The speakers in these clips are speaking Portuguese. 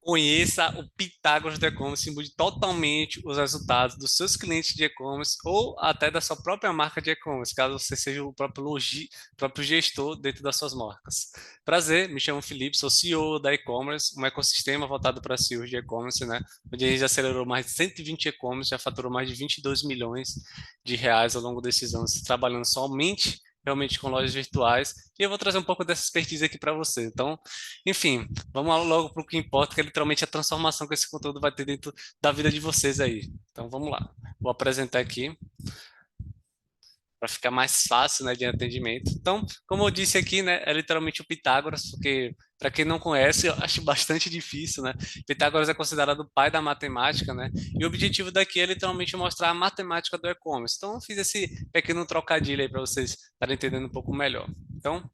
Conheça o Pitágoras do e-commerce e mude totalmente os resultados dos seus clientes de e-commerce ou até da sua própria marca de e-commerce, caso você seja o próprio gestor dentro das suas marcas. Prazer, me chamo Felipe, sou CEO da e-commerce, um ecossistema voltado para CEOs de e-commerce, né? Onde a gente já acelerou mais de 120 e-commerce, já faturou mais de 22 milhões de reais ao longo desses anos, trabalhando somente realmente com lojas virtuais. E eu vou trazer um pouco dessa expertise aqui para você. Então, enfim, vamos logo para o que importa, que é literalmente a transformação que esse conteúdo vai ter dentro da vida de vocês aí. Então vamos lá. Vou apresentar aqui para ficar mais fácil, né, de atendimento. Então, como eu disse aqui, né, é literalmente o Pitágoras, porque para quem não conhece, eu acho bastante difícil, né? Pitágoras é considerado o pai da matemática, né? E o objetivo daqui é literalmente mostrar a matemática do e-commerce. Então, eu fiz esse pequeno trocadilho aí para vocês estarem entendendo um pouco melhor. Então,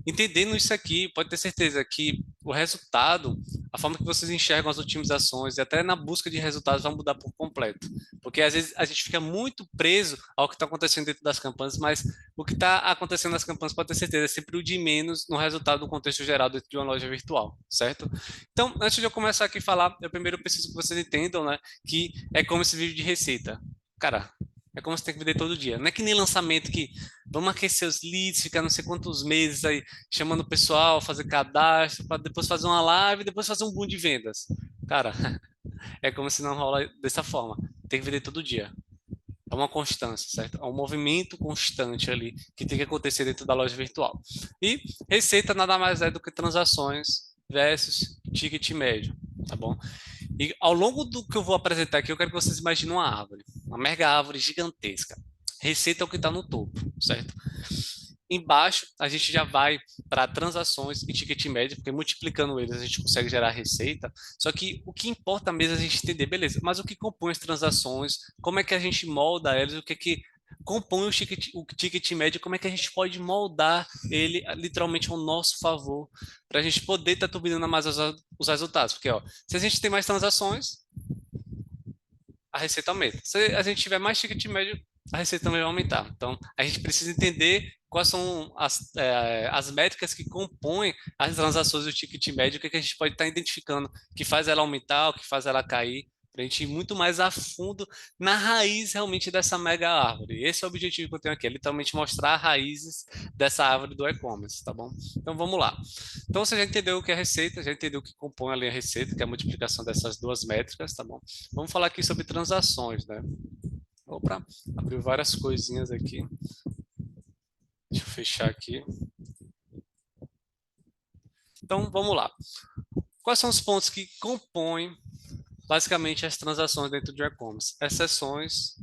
entendendo isso aqui, pode ter certeza que o resultado, a forma que vocês enxergam as otimizações e até na busca de resultados vai mudar por completo. Porque às vezes a gente fica muito preso ao que está acontecendo dentro das campanhas, mas o que está acontecendo nas campanhas, pode ter certeza, é sempre o de menos no resultado do contexto geral dentro de uma loja virtual, certo? Então, antes de eu começar aqui a falar, eu primeiro preciso que vocês entendam, né, que é como esse vídeo de receita. Cara, é como você tem que vender todo dia. Não é que nem lançamento que vamos aquecer os leads, ficar não sei quantos meses aí chamando o pessoal, fazer cadastro, para depois fazer uma live, depois fazer um boom de vendas. Cara, é como se não rola dessa forma. Tem que vender todo dia. É uma constância, certo? É um movimento constante ali que tem que acontecer dentro da loja virtual. E receita nada mais é do que transações versus ticket médio, tá bom? E ao longo do que eu vou apresentar aqui, eu quero que vocês imaginem uma árvore, uma mega árvore gigantesca. Receita é o que está no topo, certo? Embaixo, a gente já vai para transações e ticket médio, porque multiplicando eles a gente consegue gerar receita. Só que o que importa mesmo é a gente entender, beleza, mas o que compõe as transações, como é que a gente molda elas, o que é que compõe o ticket médio, como é que a gente pode moldar ele literalmente ao nosso favor, para a gente poder estar turbinando mais os resultados. Porque, ó, se a gente tem mais transações, a receita aumenta. Se a gente tiver mais ticket médio, a receita também vai aumentar. Então, a gente precisa entender quais são as métricas que compõem as transações do ticket médio, o que, que a gente pode estar identificando que faz ela aumentar, o que faz ela cair, para a gente ir muito mais a fundo na raiz realmente dessa mega árvore. Esse é o objetivo que eu tenho aqui, é literalmente mostrar as raízes dessa árvore do e-commerce, tá bom? Então vamos lá. Então você já entendeu o que é receita, já entendeu o que compõe ali a receita, que é a multiplicação dessas duas métricas, tá bom? Vamos falar aqui sobre transações, né? Opa, abriu várias coisinhas aqui. Deixa eu fechar aqui. Então, vamos lá. Quais são os pontos que compõem basicamente as transações dentro de e-commerce? Exceções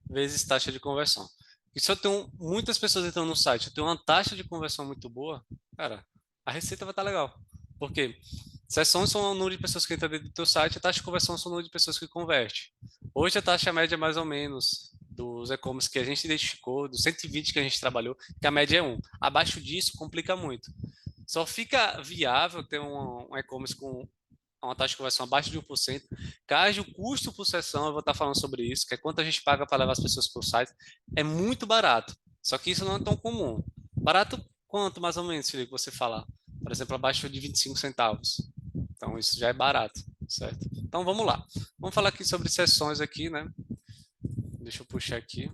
vezes taxa de conversão. E se eu tenho muitas pessoas entrando no site, eu tenho uma taxa de conversão muito boa, cara, a receita vai estar legal. Por quê? Sessões são o número de pessoas que entram dentro do teu site, a taxa de conversão são o número de pessoas que converte. Hoje a taxa média é mais ou menos dos e-commerce que a gente identificou, dos 120 que a gente trabalhou, que a média é 1. Abaixo disso, complica muito. Só fica viável ter um e-commerce com uma taxa de conversão abaixo de 1%, caso o custo por sessão, eu vou estar falando sobre isso, que é quanto a gente paga para levar as pessoas para o site, é muito barato. Só que isso não é tão comum. Barato quanto, mais ou menos, Felipe, você falar? Por exemplo, abaixo de 25 centavos. Então, isso já é barato, certo? Então, vamos lá. Vamos falar aqui sobre sessões aqui, né? Deixa eu puxar aqui.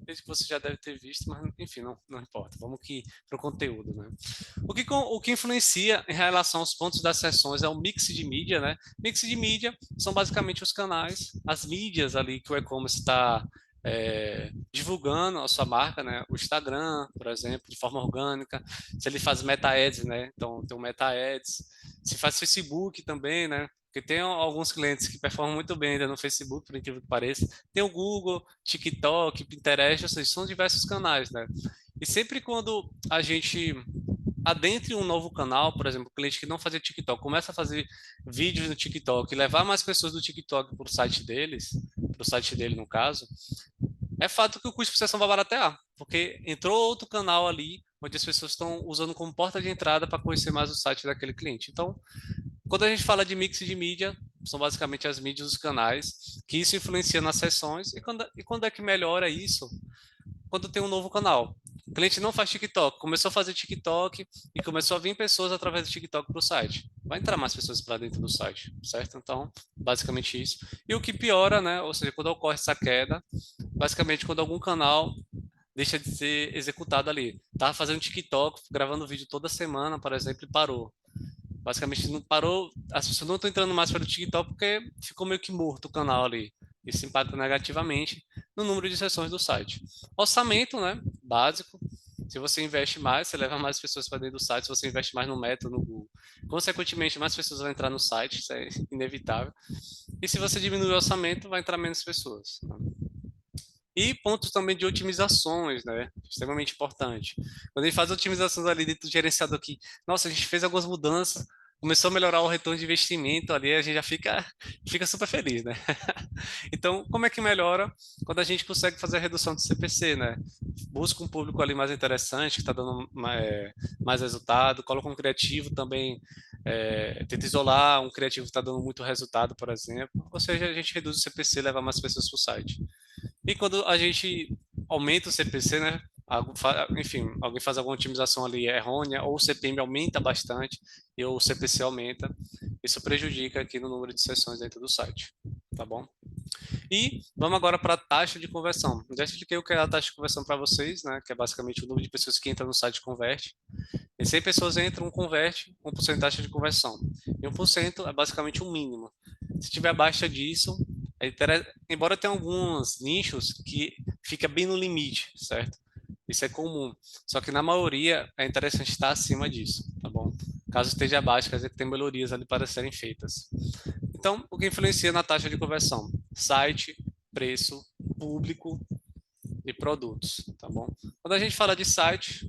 Vejo que você já deve ter visto, mas enfim, não importa. Vamos aqui para o conteúdo, né? O que influencia em relação aos pontos das sessões é o mix de mídia, né? Mix de mídia são basicamente os canais, as mídias ali que o e-commerce está divulgando a sua marca, né? O Instagram, por exemplo, de forma orgânica. Se ele faz meta ads, né? Então tem o meta ads. Se faz Facebook também, né? Porque tem alguns clientes que performam muito bem ainda no Facebook, por incrível que pareça. Tem o Google, TikTok, Pinterest, ou seja, são diversos canais, né? E sempre quando a gente adentre um novo canal, por exemplo, cliente que não fazia TikTok, começa a fazer vídeos no TikTok e levar mais pessoas do TikTok para o site deles, para o site dele no caso, é fato que o custo de acessão vai baratear, porque entrou outro canal ali onde as pessoas estão usando como porta de entrada para conhecer mais o site daquele cliente. Então, quando a gente fala de mix de mídia, são basicamente as mídias dos canais, que isso influencia nas sessões, e quando é que melhora isso? Quando tem um novo canal. O cliente não faz TikTok, começou a fazer TikTok e começou a vir pessoas através do TikTok para o site. Vai entrar mais pessoas para dentro do site, certo? Então, basicamente isso. E o que piora, né? Ou seja, quando ocorre essa queda, basicamente quando algum canal deixa de ser executado ali. Tava fazendo TikTok, gravando vídeo toda semana, por exemplo, e parou. Basicamente não parou, as pessoas não estão entrando mais pelo TikTok porque ficou meio que morto o canal ali. Isso impacta negativamente no número de sessões do site. Orçamento, né? Básico. Se você investe mais, você leva mais pessoas para dentro do site. Se você investe mais no Meta, no Google, consequentemente, mais pessoas vão entrar no site. Isso é inevitável. E se você diminuir o orçamento, vai entrar menos pessoas, né? E pontos também de otimizações, né? Extremamente importante. Quando a gente faz otimizações ali dentro do gerenciador aqui, nossa, a gente fez algumas mudanças, começou a melhorar o retorno de investimento ali, a gente já fica super feliz, né? Então, como é que melhora? Quando a gente consegue fazer a redução do CPC, né? Busca um público ali mais interessante, que está dando mais resultado, coloca um criativo também, tenta isolar um criativo que está dando muito resultado, por exemplo. Ou seja, a gente reduz o CPC, leva mais pessoas para o site. E quando a gente aumenta o CPC, né? Enfim, alguém faz alguma otimização ali errônea, ou o CPM aumenta bastante e o CPC aumenta, isso prejudica aqui no número de sessões dentro do site, tá bom? E vamos agora para a taxa de conversão. Já expliquei o que é a taxa de conversão para vocês, né? Que é basicamente o número de pessoas que entram no site e converte. E 100 pessoas entram, um converte, 1% de taxa de conversão. E 1% é basicamente o mínimo. Se tiver abaixo disso, embora tenha alguns nichos que fica bem no limite, certo? Isso é comum. Só que na maioria é interessante estar acima disso, tá bom? Caso esteja abaixo, quer dizer que tem melhorias ali para serem feitas. Então, o que influencia na taxa de conversão? Site, preço, público e produtos, tá bom? Quando a gente fala de site,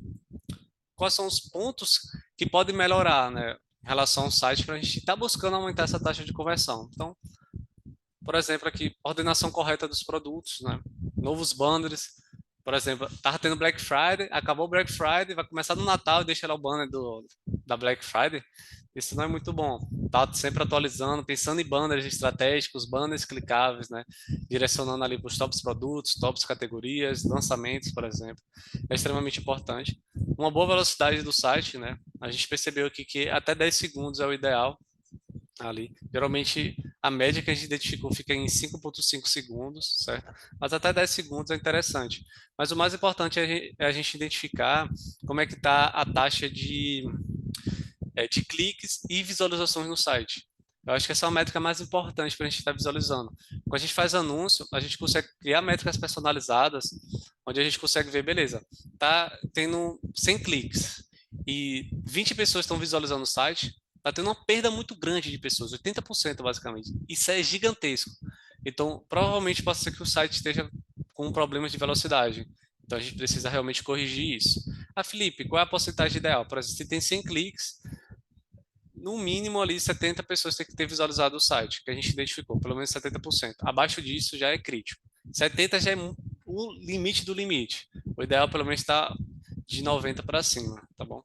quais são os pontos que podem melhorar, né, em relação ao site para a gente estar buscando aumentar essa taxa de conversão? Então, por exemplo, aqui, ordenação correta dos produtos, né? Novos banners, por exemplo, estava tendo Black Friday, acabou o Black Friday, vai começar no Natal e deixa lá o banner da Black Friday. Isso não é muito bom. Tá sempre atualizando, pensando em banners estratégicos, banners clicáveis, né? Direcionando ali para os tops produtos, tops categorias, lançamentos, por exemplo. É extremamente importante. Uma boa velocidade do site, né? A gente percebeu aqui que até 10 segundos é o ideal ali. Geralmente, a média que a gente identificou fica em 5,5 segundos, certo? Mas até 10 segundos é interessante. Mas o mais importante é a gente identificar como é que está a taxa de cliques e visualizações no site. Eu acho que essa é a métrica mais importante para a gente estar visualizando. Quando a gente faz anúncio, a gente consegue criar métricas personalizadas, onde a gente consegue ver, beleza, tá tendo 100 cliques e 20 pessoas estão visualizando o site, tá tendo uma perda muito grande de pessoas, 80% basicamente. Isso é gigantesco. Então, provavelmente pode ser que o site esteja com problemas de velocidade. Então, a gente precisa realmente corrigir isso. Ah, Felipe, qual é a porcentagem ideal? Por exemplo, se tem 100 cliques, no mínimo ali 70 pessoas têm que ter visualizado o site, que a gente identificou, pelo menos 70%. Abaixo disso já é crítico. 70 já é o limite do limite. O ideal pelo menos está de 90 para cima, tá bom?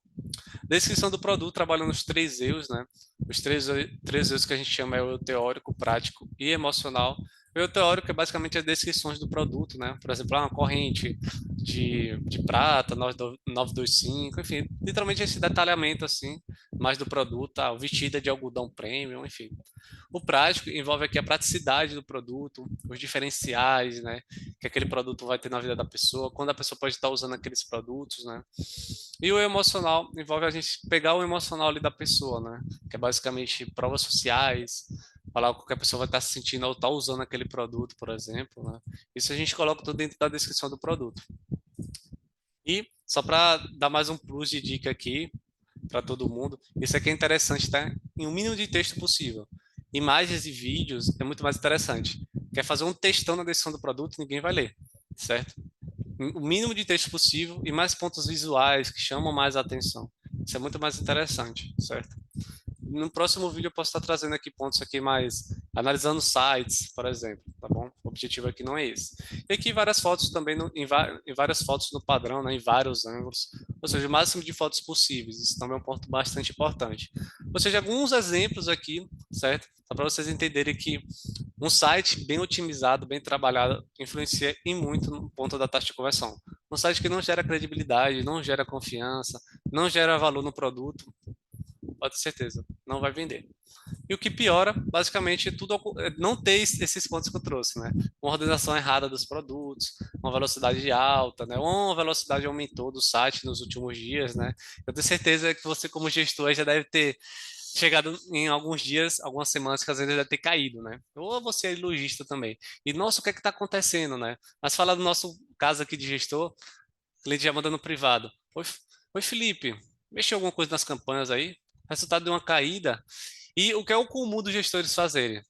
Descrição do produto, trabalhando os 3 Eus, né? Os três Eus que a gente chama é o teórico, prático e emocional. O eu teórico é basicamente as descrições do produto, né? Por exemplo, uma corrente de prata, 925, enfim, literalmente esse detalhamento assim, mais do produto, o vestido de algodão premium, enfim. O prático envolve aqui a praticidade do produto, os diferenciais, né, que aquele produto vai ter na vida da pessoa, quando a pessoa pode estar usando aqueles produtos, né. E o emocional envolve a gente pegar o emocional ali da pessoa, né, que é basicamente provas sociais, falar o que a pessoa vai estar se sentindo ao estar usando aquele produto, por exemplo, né. Isso a gente coloca tudo dentro da descrição do produto. E só para dar mais um plus de dica aqui para todo mundo, isso aqui é interessante, tá? Em um mínimo de texto possível. Imagens e vídeos é muito mais interessante. Quer fazer um textão na descrição do produto, ninguém vai ler, certo? O mínimo de texto possível e mais pontos visuais que chamam mais a atenção. Isso é muito mais interessante, certo? No próximo vídeo eu posso estar trazendo aqui pontos aqui mais analisando sites, por exemplo, tá bom? O objetivo aqui não é esse. E aqui várias fotos também, em várias fotos no padrão, né, em vários ângulos, ou seja, o máximo de fotos possíveis. Isso também é um ponto bastante importante. Ou seja, alguns exemplos aqui, certo? Só para vocês entenderem que um site bem otimizado, bem trabalhado, influencia em muito no ponto da taxa de conversão. Um site que não gera credibilidade, não gera confiança, não gera valor no produto, pode ter certeza, não vai vender. E o que piora, basicamente, é não ter esses pontos que eu trouxe, né? Uma ordenação errada dos produtos, uma velocidade alta, né? Ou uma velocidade aumentou do site nos últimos dias, né? Eu tenho certeza que você, como gestor, já deve ter chegado em alguns dias, algumas semanas que às vezes deve ter caído, né? Ou você é lojista também. E, nossa, o que é que está acontecendo, né? Mas falar do nosso caso aqui de gestor, o cliente já manda no privado. Oi, Felipe, mexeu alguma coisa nas campanhas aí? Resultado de uma caída. E o que é o comum dos gestores fazerem?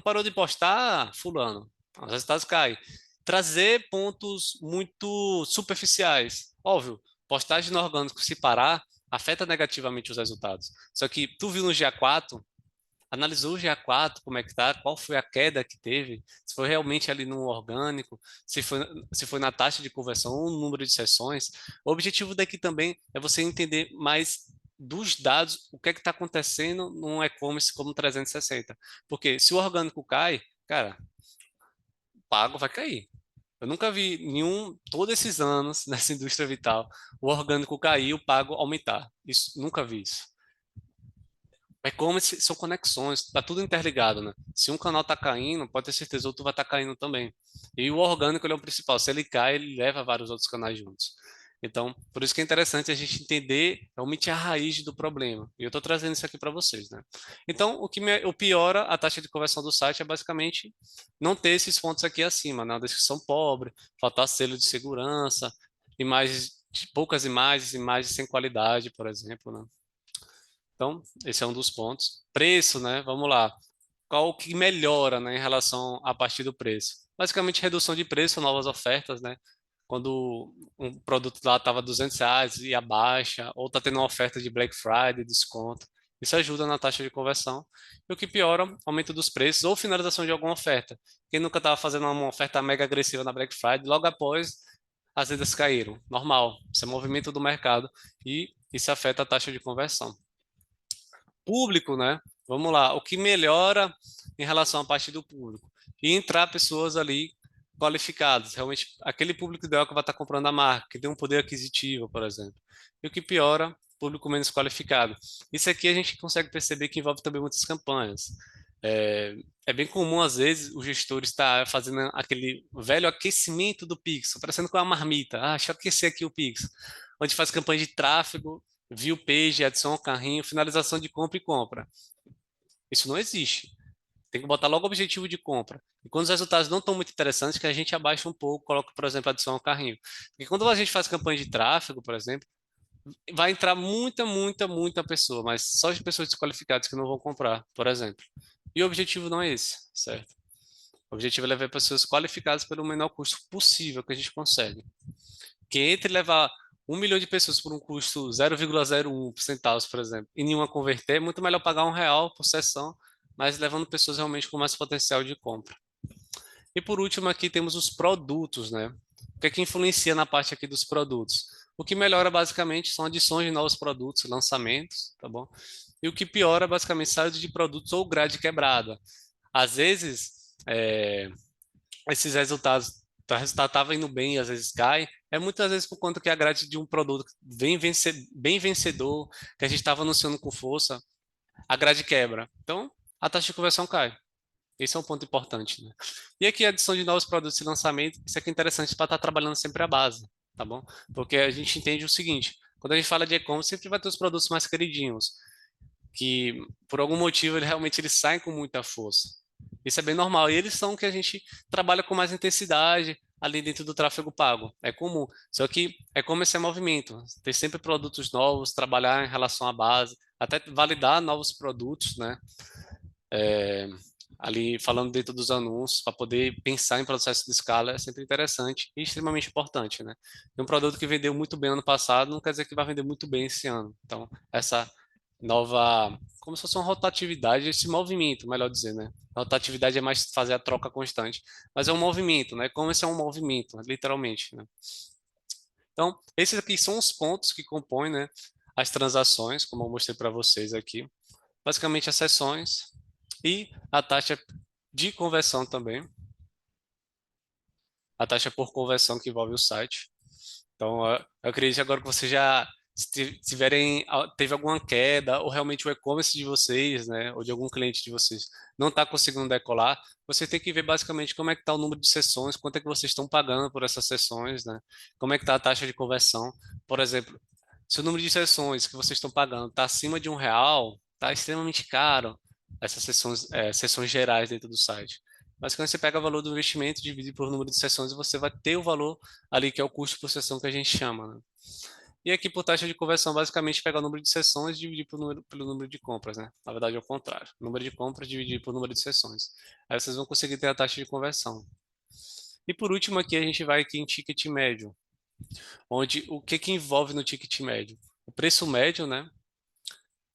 Parou de postar, fulano. Os resultados caem. Trazer pontos muito superficiais. Óbvio, postagem no orgânico se parar, afeta negativamente os resultados. Só que tu viu no GA4, analisou o GA4, como é que tá, qual foi a queda que teve, se foi realmente ali no orgânico, se foi na taxa de conversão ou no número de sessões. O objetivo daqui também é você entender mais dos dados, o que é que está acontecendo num e-commerce como 360. Porque se o orgânico cai, cara, o pago vai cair. Eu nunca vi todos esses anos nessa indústria vital, o orgânico cair, o pago aumentar. Isso, nunca vi isso. E-commerce são conexões, tá tudo interligado, né? Se um canal tá caindo, pode ter certeza, o outro vai estar caindo também. E o orgânico, ele é o principal. Se ele cai, ele leva vários outros canais juntos. Então, por isso que é interessante a gente entender realmente a raiz do problema. E eu estou trazendo isso aqui para vocês, né? Então, o piora a taxa de conversão do site é basicamente não ter esses pontos aqui acima, né? Uma descrição pobre, faltar selo de segurança, poucas imagens, imagens sem qualidade, por exemplo, né? Então, esse é um dos pontos. Preço, né? Vamos lá. Qual que melhora, né, em relação à parte do preço? Basicamente, redução de preço, novas ofertas, né? Quando um produto lá estava R$ 200 e abaixa, ou está tendo uma oferta de Black Friday, desconto. Isso ajuda na taxa de conversão. E o que piora, aumento dos preços ou finalização de alguma oferta. Quem nunca estava fazendo uma oferta mega agressiva na Black Friday, logo após as vendas caíram. Normal, isso é movimento do mercado e isso afeta a taxa de conversão. Público, né? Vamos lá, o que melhora em relação à parte do público? E entrar pessoas ali qualificadas, realmente aquele público ideal que vai estar comprando a marca, que tem um poder aquisitivo, por exemplo. E o que piora? Público menos qualificado. Isso aqui a gente consegue perceber que envolve também muitas campanhas. É bem comum, às vezes, o gestor estar fazendo aquele velho aquecimento do Pix, parecendo com uma marmita. Ah, deixa eu aquecer aqui o Pix. Onde faz campanha de tráfego, view page, adiciona ao carrinho, finalização de compra e compra. Isso não existe. Tem que botar logo o objetivo de compra. E quando os resultados não estão muito interessantes, que a gente abaixa um pouco, coloca, por exemplo, adição ao carrinho. Porque quando a gente faz campanha de tráfego, por exemplo, vai entrar muita, muita, muita pessoa, mas só de pessoas desqualificadas que não vão comprar, por exemplo. E o objetivo não é esse, certo? O objetivo é levar pessoas qualificadas pelo menor custo possível que a gente consegue. Que entre levar 1 milhão de pessoas por um custo 0,01 centavos, por exemplo, e nenhuma converter, é muito melhor pagar R$ 1 por sessão, mas levando pessoas realmente com mais potencial de compra. E por último, aqui temos os produtos, né? O que é que influencia na parte aqui dos produtos? O que melhora basicamente são adições de novos produtos, lançamentos, tá bom? E o que piora basicamente saída de produtos ou grade quebrada. Às vezes, esses resultados, o resultado estava indo bem e às vezes cai, é muitas vezes por conta que a grade de um produto bem vencedor, que a gente estava anunciando com força, a grade quebra. Então, a taxa de conversão cai. Esse é um ponto importante, né? E aqui a adição de novos produtos e lançamento, isso aqui é interessante para estar trabalhando sempre a base, tá bom? Porque a gente entende o seguinte, quando a gente fala de e-commerce, sempre vai ter os produtos mais queridinhos, que por algum motivo eles saem com muita força. Isso é bem normal. E eles são que a gente trabalha com mais intensidade ali dentro do tráfego pago. É comum. Só que e-commerce é movimento. Ter sempre produtos novos, trabalhar em relação à base, até validar novos produtos, né? Ali falando dentro dos anúncios, para poder pensar em processo de escala é sempre interessante e extremamente importante, né? E um produto que vendeu muito bem ano passado não quer dizer que vai vender muito bem esse ano. Então, essa nova, como se fosse uma rotatividade, esse movimento, melhor dizer, né? A rotatividade é mais fazer a troca constante, mas é um movimento, né? Como esse é um movimento, literalmente, né? Então, esses aqui são os pontos que compõem, né, as transações, como eu mostrei para vocês aqui. Basicamente, as sessões e a taxa de conversão também, a taxa por conversão que envolve o site. Então, eu acredito agora que você já teve alguma queda, ou realmente o e-commerce de vocês, né, ou de algum cliente de vocês, não está conseguindo decolar, você tem que ver basicamente como é que está o número de sessões, quanto é que vocês estão pagando por essas sessões, né, como é que está a taxa de conversão. Por exemplo, se o número de sessões que vocês estão pagando está acima de R$ 1, está extremamente caro essas sessões, sessões gerais dentro do site. Basicamente, você pega o valor do investimento, divide por número de sessões e você vai ter o valor ali que é o custo por sessão que a gente chama, né? E aqui por taxa de conversão, basicamente pega o número de sessões e dividir pelo número de compras, né? Na verdade é o contrário. Número de compras dividido por número de sessões. Aí vocês vão conseguir ter a taxa de conversão. E por último aqui a gente vai aqui em ticket médio, onde o que que envolve no ticket médio? O preço médio, né?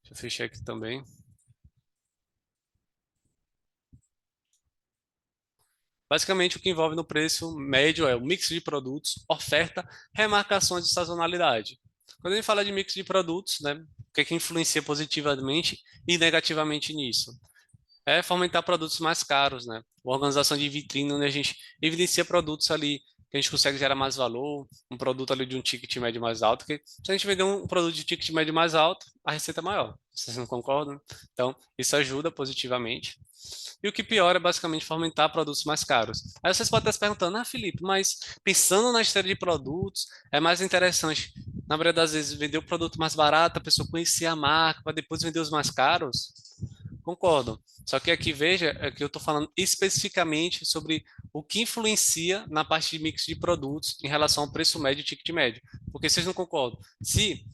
Deixa eu fechar aqui também. Basicamente, o que envolve no preço médio é o mix de produtos, oferta, remarcações de sazonalidade. Quando a gente fala de mix de produtos, né, o que é que influencia positivamente e negativamente nisso? É fomentar produtos mais caros, né? Uma organização de vitrine onde a gente evidencia produtos ali que a gente consegue gerar mais valor, um produto ali de um ticket médio mais alto, que se a gente vender um produto de ticket médio mais alto, a receita é maior. Vocês não concordam? Então, isso ajuda positivamente. E o que piora é basicamente fomentar produtos mais caros. Aí vocês podem estar se perguntando, Felipe, mas pensando na esteira de produtos, é mais interessante, na maioria das vezes, vender o produto mais barato, a pessoa conhecer a marca, para depois vender os mais caros? Concordo. Só que aqui veja é que eu estou falando especificamente sobre o que influencia na parte de mix de produtos em relação ao preço médio e ticket médio. Porque vocês não concordam. Se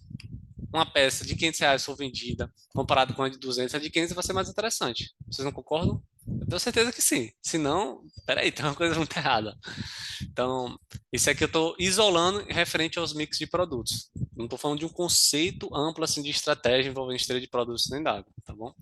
uma peça de R$ 500 for vendida comparado com a de 200, a de 500 vai ser mais interessante. Vocês não concordam? Eu tenho certeza que sim. Se não, peraí, tem uma coisa muito errada. Então, isso aqui eu estou isolando referente aos mix de produtos. Não estou falando de um conceito amplo assim de estratégia envolvendo esteira de produtos nem nada, tá bom?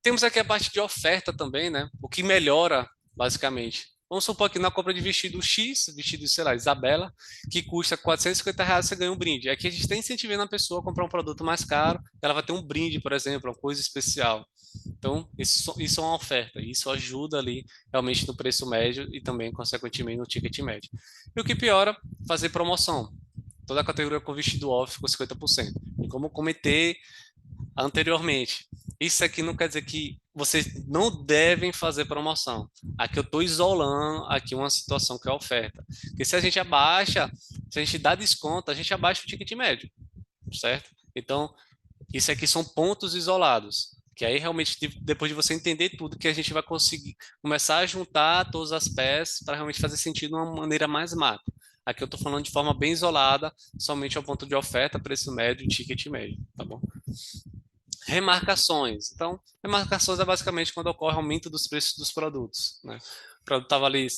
Temos aqui a parte de oferta também, né? O que melhora, basicamente. Vamos supor que na compra de vestido X, vestido, sei lá, Isabela, que custa R$ 450, você ganha um brinde. Aqui a gente está incentivando a pessoa a comprar um produto mais caro, ela vai ter um brinde, por exemplo, uma coisa especial. Então, isso é uma oferta, isso ajuda ali realmente no preço médio e também, consequentemente, no ticket médio. E o que piora, fazer promoção. Toda a categoria com vestido off com 50%. E como comentei anteriormente. Isso aqui não quer dizer que vocês não devem fazer promoção. Aqui eu estou isolando aqui uma situação que é a oferta. Porque se a gente abaixa, se a gente dá desconto, a gente abaixa o ticket médio, certo? Então, isso aqui são pontos isolados. Que aí realmente, depois de você entender tudo, que a gente vai conseguir começar a juntar todas as peças para realmente fazer sentido de uma maneira mais macro. Aqui eu estou falando de forma bem isolada, somente ao ponto de oferta, preço médio e ticket médio, tá bom? Remarcações. Então, remarcações é basicamente quando ocorre aumento dos preços dos produtos, né? O produto estava ali R$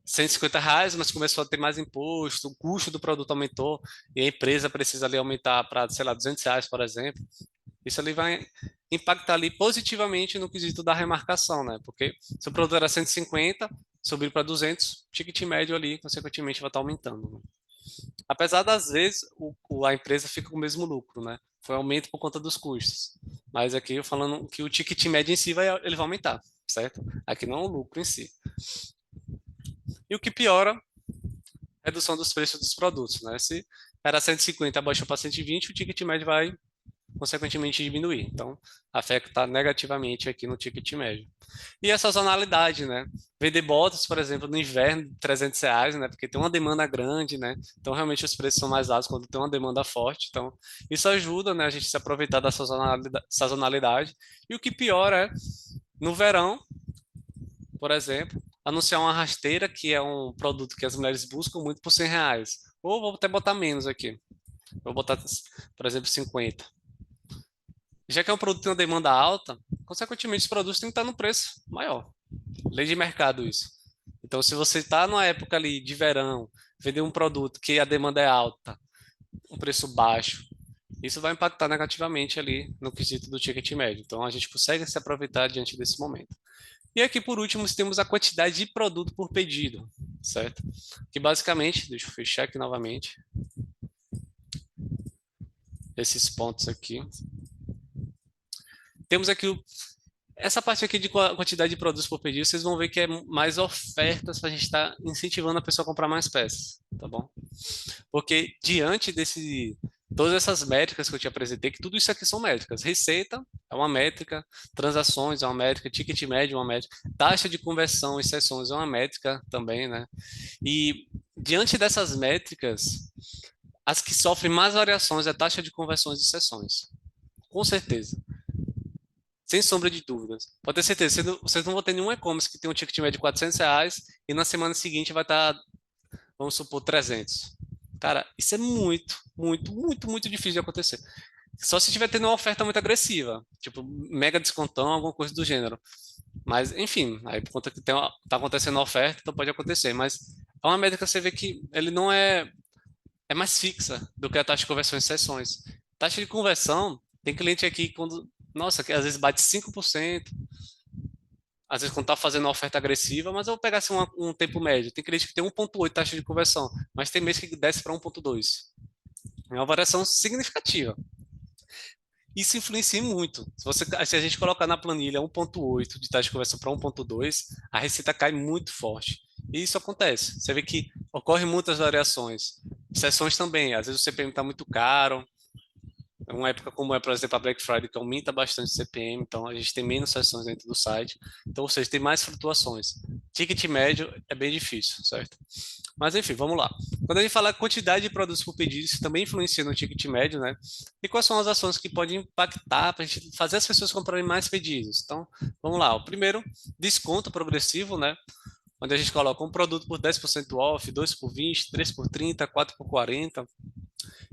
150, mas começou a ter mais imposto, o custo do produto aumentou e a empresa precisa ali aumentar para, sei lá, R$ 200, por exemplo. Isso ali vai impactar ali positivamente no quesito da remarcação, né? Porque se o produto era 150, subir para 200, o ticket médio ali, consequentemente, vai estar aumentando, né? Apesar das vezes a empresa fica com o mesmo lucro, né? Foi aumento por conta dos custos. Mas aqui eu falando que o ticket médio em si ele vai aumentar, certo? Aqui não o lucro em si. E o que piora, redução dos preços dos produtos, né? Se era 150, abaixou para 120, o ticket médio vai consequentemente diminuir. Então, afeta negativamente aqui no ticket médio. E a sazonalidade, né? Vender botas, por exemplo, no inverno, R$ 300, né? Porque tem uma demanda grande, né? Então, realmente, os preços são mais altos quando tem uma demanda forte. Então, isso ajuda, né? A gente se aproveitar da sazonalidade. E o que piora é, no verão, por exemplo, anunciar uma rasteira, que é um produto que as mulheres buscam muito por R$ 100. Ou vou até botar menos aqui. Vou botar, por exemplo, 50. Já que é um produto que tem uma demanda alta, consequentemente os produtos têm que estar no preço maior. Lei de mercado isso. Então, se você está numa época ali de verão, vender um produto que a demanda é alta, um preço baixo, isso vai impactar negativamente ali no quesito do ticket médio. Então, a gente consegue se aproveitar diante desse momento. E aqui, por último, temos a quantidade de produto por pedido, certo? Que basicamente, deixa eu fechar aqui novamente, esses pontos aqui. Temos aqui Essa parte aqui de quantidade de produtos por pedido, vocês vão ver que é mais ofertas para a gente estar incentivando a pessoa a comprar mais peças, tá bom? Porque diante todas essas métricas que eu te apresentei, que tudo isso aqui são métricas. Receita é uma métrica, transações é uma métrica, ticket médio é uma métrica, taxa de conversão em sessões é uma métrica também, né? E diante dessas métricas, as que sofrem mais variações é a taxa de conversões de sessões. Com certeza. Sem sombra de dúvidas. Pode ter certeza, vocês não vão ter nenhum e-commerce que tem um ticket médio de R$ 400 e na semana seguinte vai estar, vamos supor, 300. Cara, isso é muito, muito, muito, muito difícil de acontecer. Só se estiver tendo uma oferta muito agressiva, tipo mega descontão, alguma coisa do gênero. Mas, enfim, aí por conta que tá acontecendo a oferta, então pode acontecer. Mas é uma métrica que você vê que ele não é mais fixa do que a taxa de conversão em sessões. Taxa de conversão, tem cliente aqui quando, nossa, que às vezes bate 5%, às vezes quando está fazendo uma oferta agressiva, mas eu vou pegar assim, um tempo médio. Tem cliente que tem 1,8 taxa de conversão, mas tem mês que desce para 1,2. É uma variação significativa. Isso influencia muito. Se a gente colocar na planilha 1,8 de taxa de conversão para 1,2, a receita cai muito forte. E isso acontece. Você vê que ocorrem muitas variações. Sessões também. Às vezes o CPM está muito caro, uma época como é, por exemplo, a Black Friday, que aumenta bastante o CPM, então a gente tem menos sessões dentro do site, então, ou seja, tem mais flutuações. Ticket médio é bem difícil, certo? Mas enfim, vamos lá. Quando a gente fala quantidade de produtos por pedido, isso também influencia no ticket médio, né? E quais são as ações que podem impactar para a gente fazer as pessoas comprarem mais pedidos? Então, vamos lá. O primeiro, desconto progressivo, né? Onde a gente coloca um produto por 10% off, dois por 20, três por 30, quatro por 40.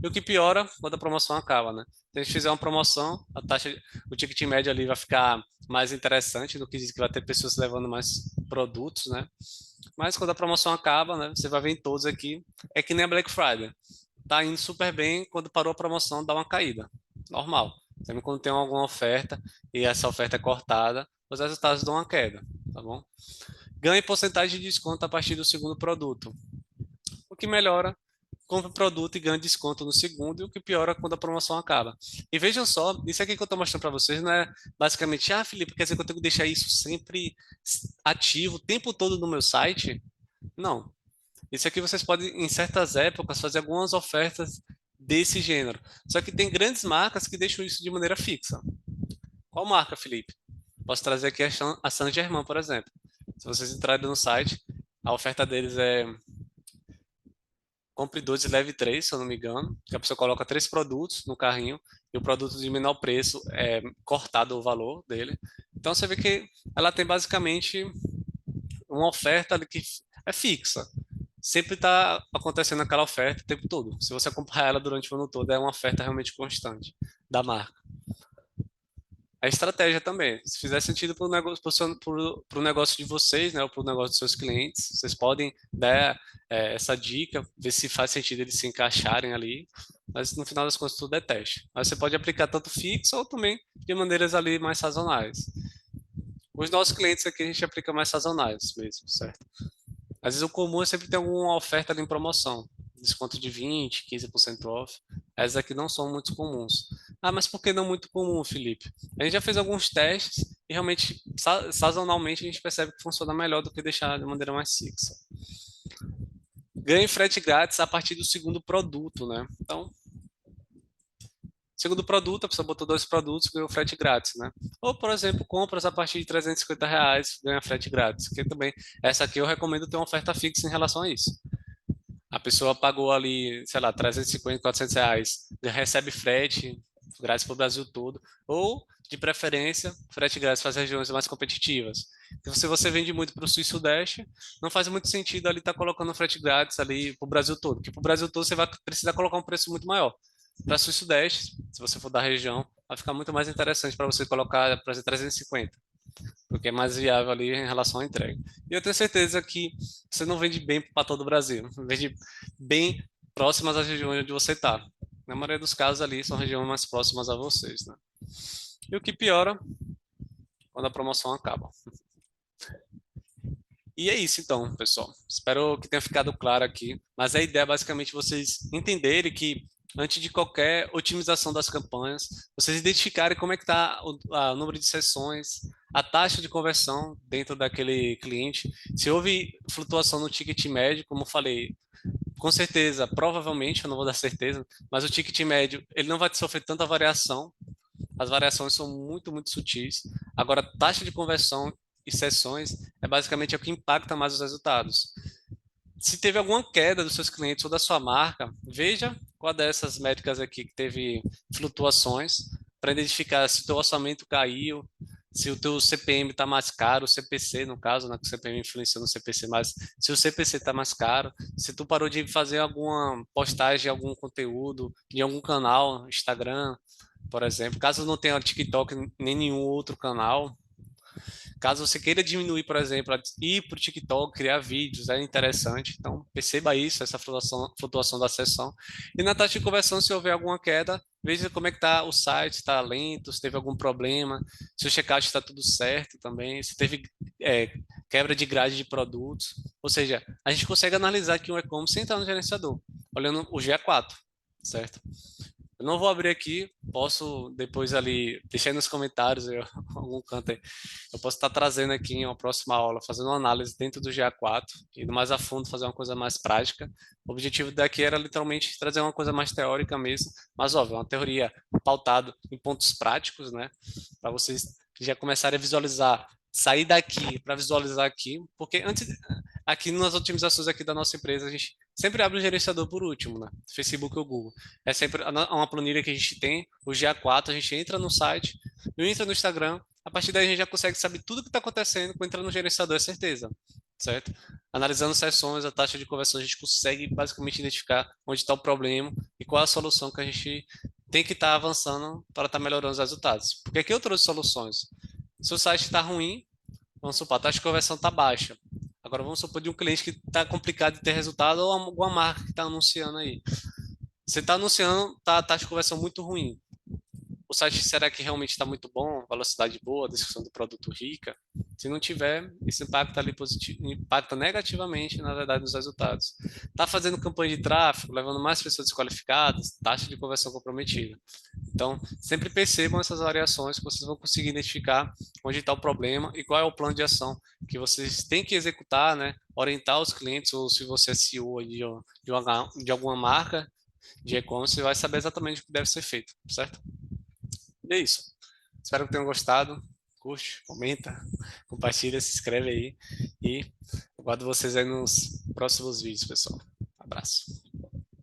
E o que piora quando a promoção acaba, né? Se a gente fizer uma promoção, o ticket médio ali vai ficar mais interessante do que diz que vai ter pessoas levando mais produtos, né? Mas quando a promoção acaba, né? Você vai ver em todos aqui, é que nem a Black Friday. Tá indo super bem, quando parou a promoção, dá uma caída. Normal. Sempre quando tem alguma oferta e essa oferta é cortada, os resultados dão uma queda, tá bom? Ganhe porcentagem de desconto a partir do segundo produto, o que melhora, compra o produto e ganha desconto no segundo, e o que piora quando a promoção acaba. E vejam só, isso aqui que eu estou mostrando para vocês não é basicamente, Felipe, quer dizer que eu tenho que deixar isso sempre ativo o tempo todo no meu site? Não. Isso aqui vocês podem, em certas épocas, fazer algumas ofertas desse gênero. Só que tem grandes marcas que deixam isso de maneira fixa. Qual marca, Felipe? Posso trazer aqui a Saint-Germain, por exemplo. Se vocês entrarem no site, a oferta deles é compre dois e leve três, se eu não me engano, que a pessoa coloca três produtos no carrinho e o produto de menor preço é cortado o valor dele. Então você vê que ela tem basicamente uma oferta ali que é fixa. Sempre está acontecendo aquela oferta o tempo todo. Se você acompanhar ela durante o ano todo, é uma oferta realmente constante da marca. A estratégia também. Se fizer sentido para o negócio, pro negócio de vocês, né, ou para o negócio dos seus clientes, vocês podem dar essa dica, ver se faz sentido eles se encaixarem ali. Mas no final das contas, tudo é teste. Mas você pode aplicar tanto fixo ou também de maneiras ali mais sazonais. Os nossos clientes aqui a gente aplica mais sazonais mesmo, certo? Às vezes o comum é sempre ter alguma oferta ali em promoção. Desconto de 20, 15% off. Essas aqui não são muito comuns. Ah, mas por que não muito comum, Felipe? A gente já fez alguns testes e realmente, sazonalmente, a gente percebe que funciona melhor do que deixar de maneira mais fixa. Ganhe frete grátis a partir do segundo produto, né? Então, segundo produto, a pessoa botou dois produtos, ganhou frete grátis, né? Ou, por exemplo, compras a partir de R$ 350, ganha frete grátis. Que também, essa aqui eu recomendo ter uma oferta fixa em relação a isso. A pessoa pagou ali, sei lá, 350, R$ 400, recebe frete grátis para o Brasil todo, ou, de preferência, frete grátis para as regiões mais competitivas. Então, se você vende muito para o Sul e Sudeste, não faz muito sentido ali estar colocando frete grátis ali para o Brasil todo, porque para o Brasil todo você vai precisar colocar um preço muito maior. Para Sul e Sudeste, se você for da região, vai ficar muito mais interessante para você colocar, por exemplo, 350, porque é mais viável ali em relação à entrega. E eu tenho certeza que você não vende bem para todo o Brasil, vende bem próximas às regiões onde você está. Na maioria dos casos ali são regiões mais próximas a vocês, né? E o que piora quando a promoção acaba. E é isso então, pessoal. Espero que tenha ficado claro aqui. Mas a ideia é basicamente vocês entenderem que antes de qualquer otimização das campanhas, vocês identificarem como é que está o número de sessões, a taxa de conversão dentro daquele cliente. Se houve flutuação no ticket médio, como eu falei, com certeza, provavelmente, eu não vou dar certeza, mas o ticket médio, ele não vai sofrer tanta variação. As variações são muito, muito sutis. Agora, taxa de conversão e sessões é basicamente o que impacta mais os resultados. Se teve alguma queda dos seus clientes ou da sua marca, veja qual dessas métricas aqui que teve flutuações para identificar se o teu orçamento caiu, se o teu CPM está mais caro, o CPC no caso, né, que o CPM influencia no CPC, mas se o CPC está mais caro, se tu parou de fazer alguma postagem, algum conteúdo em algum canal, Instagram, por exemplo, caso não tenha TikTok nem nenhum outro canal, caso você queira diminuir, por exemplo, ir para o TikTok, criar vídeos, é interessante. Então, perceba isso, essa flutuação da sessão. E na taxa de conversão, se houver alguma queda, veja como é que está o site, está lento, se teve algum problema, se o checkout está tudo certo também, se teve é, quebra de grade de produtos. Ou seja, a gente consegue analisar aqui um e-commerce sem entrar no gerenciador, olhando o GA4, certo? Eu não vou abrir aqui, posso depois ali, deixar aí nos comentários, algum canto aí. Eu posso estar trazendo aqui em uma próxima aula, fazendo uma análise dentro do GA4, indo mais a fundo, fazer uma coisa mais prática. O objetivo daqui era literalmente trazer uma coisa mais teórica mesmo, mas óbvio, uma teoria pautada em pontos práticos, né? Para vocês já começarem a visualizar, sair daqui para visualizar aqui, porque antes, aqui nas otimizações aqui da nossa empresa, a gente sempre abre o gerenciador por último, né? Facebook ou Google. É sempre uma planilha que a gente tem, o GA4, a gente entra no site, entra no Instagram, a partir daí a gente já consegue saber tudo o que está acontecendo com entrar no gerenciador, é certeza, certo? Analisando sessões, a taxa de conversão, a gente consegue basicamente identificar onde está o problema e qual é a solução que a gente tem que estar avançando para estar melhorando os resultados. Porque aqui eu trouxe soluções. Se o site está ruim, vamos supor, a taxa de conversão está baixa. Agora vamos supor de um cliente que está complicado de ter resultado ou alguma marca que está anunciando aí. Você está anunciando, tá a taxa de conversão muito ruim. O site será que realmente está muito bom, velocidade boa, descrição do produto rica? Se não tiver, isso impacta ali positivo, impacta negativamente, na verdade, nos resultados. Está fazendo campanha de tráfego, levando mais pessoas desqualificadas, taxa de conversão comprometida. Então, sempre percebam essas variações que vocês vão conseguir identificar onde está o problema e qual é o plano de ação que vocês têm que executar, né? Orientar os clientes, ou se você é CEO de alguma marca de e-commerce, você vai saber exatamente o que deve ser feito, certo? E é isso. Espero que tenham gostado. Curte, comenta, compartilha, se inscreve aí. E aguardo vocês aí nos próximos vídeos, pessoal. Abraço.